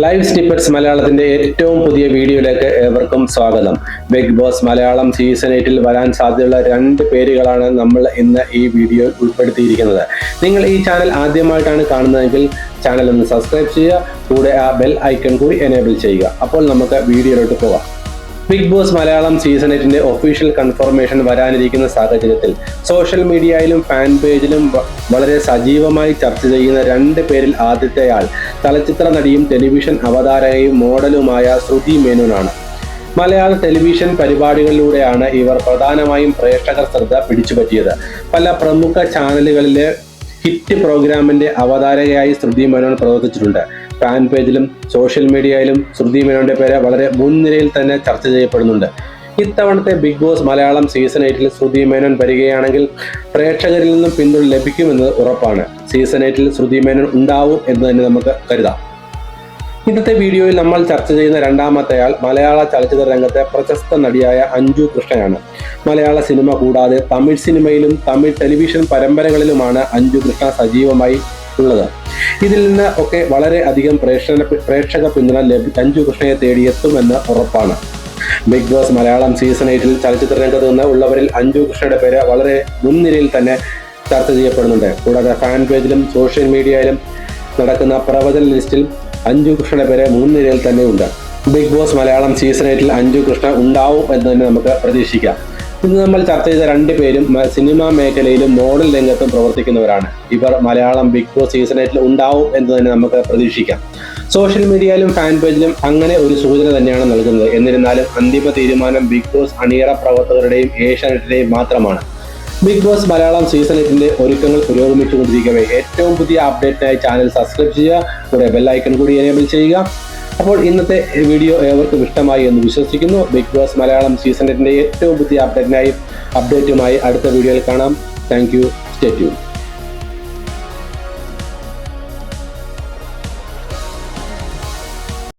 Live snippets മലയാളത്തിന്റെ ഏറ്റവും പുതിയ വീഡിയോയിലേക്ക് ഏവർക്കും സ്വാഗതം. ബിഗ് ബോസ് മലയാളം സീസൺ 8 വരാൻ സാധ്യതയുള്ള 2 പേരുകളാണ് നമ്മൾ ഇന്ന് ഈ വീഡിയോയിൽ ഉൾപ്പെടുത്തിയിരിക്കുന്നത്. നിങ്ങൾ ഈ ചാനൽ ആദ്യമായിട്ടാണ് കാണുന്നതെങ്കിൽ ചാനൽ ഒന്ന് സബ്സ്ക്രൈബ് ചെയ്യുക, കൂടെ ആ ബെൽ ഐക്കൺ കൂടി എനേബിൾ ചെയ്യുക. അപ്പോൾ നമുക്ക് വീഡിയോയിലോട്ട് പോകാം. Bigg Boss Malayalam season 8 official confirmation വരാനിരിക്കുന്ന സാഹചര്യത്തിൽ സോഷ്യൽ മീഡിയയിലും ഫാൻ പേജിലും വളരെ സജീവമായി ചർച്ച ചെയ്യുന്ന 2 പേരിൽ ആദ്യത്തെയാൾ ചലച്ചിത്ര നടിയും ടെലിവിഷൻ അവതാരകയും മോഡലുമായ ശ്രുതി മേനോനാണ്. മലയാള ടെലിവിഷൻ പരിപാടികളിലൂടെയാണ് ഇവർ പ്രധാനമായും പ്രേക്ഷകർ ശ്രദ്ധ പിടിച്ചുപറ്റിയത്. പല പ്രമുഖ ചാനലുകളിലെ ഹിറ്റ് പ്രോഗ്രാമിന്റെ അവതാരകയായി ശ്രുതി മേനോൻ പ്രവർത്തിച്ചിട്ടുണ്ട്. ഫാൻ പേജിലും സോഷ്യൽ മീഡിയയിലും ശ്രുതി മേനോന്റെ പേര് വളരെ മുൻനിരയിൽ തന്നെ ചർച്ച ചെയ്യപ്പെടുന്നുണ്ട്. ഇത്തവണത്തെ ബിഗ് ബോസ് മലയാളം സീസൺ 8 ശ്രുതി മേനോൻ വരികയാണെങ്കിൽ പ്രേക്ഷകരിൽ നിന്നും പിന്തുണ ലഭിക്കുമെന്നത് ഉറപ്പാണ്. സീസൺ 8 ശ്രുതി മേനോൻ ഉണ്ടാവും എന്ന് തന്നെ നമുക്ക് കരുതാം. ഇന്നത്തെ വീഡിയോയിൽ നമ്മൾ ചർച്ച ചെയ്യുന്ന രണ്ടാമത്തെയാൾ മലയാള ചലച്ചിത്ര രംഗത്തെ പ്രശസ്ത നടിയായ അഞ്ജു കൃഷ്ണയാണ്. മലയാള സിനിമ കൂടാതെ തമിഴ് സിനിമയിലും തമിഴ് ടെലിവിഷൻ പരമ്പരകളിലുമാണ് അഞ്ജു കൃഷ്ണ സജീവമായി ഉള്ളത്. ഇതിൽ നിന്ന് ഒക്കെ വളരെ അധികം പ്രേക്ഷക പിന്തുണ അഞ്ജു കൃഷ്ണയെ തേടിയെത്തുമെന്ന് ഉറപ്പാണ്. ബിഗ് ബോസ് മലയാളം സീസൺ 8 ചലച്ചിത്ര രംഗത്ത് നിന്ന് ഉള്ളവരിൽ അഞ്ജു കൃഷ്ണയുടെ പേര് വളരെ മുൻനിരയിൽ തന്നെ ചർച്ച ചെയ്യപ്പെടുന്നുണ്ട്. കൂടാതെ ഫാൻ പേജിലും സോഷ്യൽ മീഡിയയിലും നടക്കുന്ന പ്രവചന ലിസ്റ്റിൽ അഞ്ജു കൃഷ്ണയുടെ പേര് മുൻനിരയിൽ തന്നെ ഉണ്ട്. Bigg Boss Malayalam season 8 Anju Krishna ഉണ്ടാവും എന്ന് തന്നെ നമുക്ക് പ്രതീക്ഷിക്കാം. ഇന്ന് നമ്മൾ ചർച്ച ചെയ്ത 2 പേരും സിനിമാ മേഖലയിലും മോഡൽ രംഗത്തും പ്രവർത്തിക്കുന്നവരാണ്. ഇവർ മലയാളം ബിഗ് ബോസ് സീസൺ 8 ഉണ്ടാവും എന്ന് തന്നെ നമുക്ക് പ്രതീക്ഷിക്കാം. സോഷ്യൽ മീഡിയയിലും ഫാൻ പേജിലും അങ്ങനെ ഒരു സൂചന തന്നെയാണ് നൽകുന്നത്. എന്നിരുന്നാലും അന്തിമ തീരുമാനം ബിഗ് ബോസ് അണിയറ പ്രവർത്തകരുടെയും ഏഷ്യാനെറ്റിന്റെയും മാത്രമാണ്. ബിഗ് ബോസ് മലയാളം സീസൺ 8 ഒരുക്കങ്ങൾ പുരോഗമിച്ചുകൊണ്ടിരിക്കവേ ഏറ്റവും പുതിയ അപ്ഡേറ്റിനായി ചാനൽ സബ്സ്ക്രൈബ് ചെയ്യുക, കൂടെ ബെൽ ഐക്കൺ കൂടി എനേബിൾ ചെയ്യുക. അപ്പോൾ ഇന്നത്തെ വീഡിയോ ഏവർക്കും ഇഷ്ടമായി എന്ന് വിശ്വസിക്കുന്നു. ബിഗ് ബോസ് മലയാളം സീസൺ 8 ഏറ്റവും പുതിയ അപ്ഡേറ്റുമായി അടുത്ത വീഡിയോയിൽ കാണാം. Thank you. Stay tuned.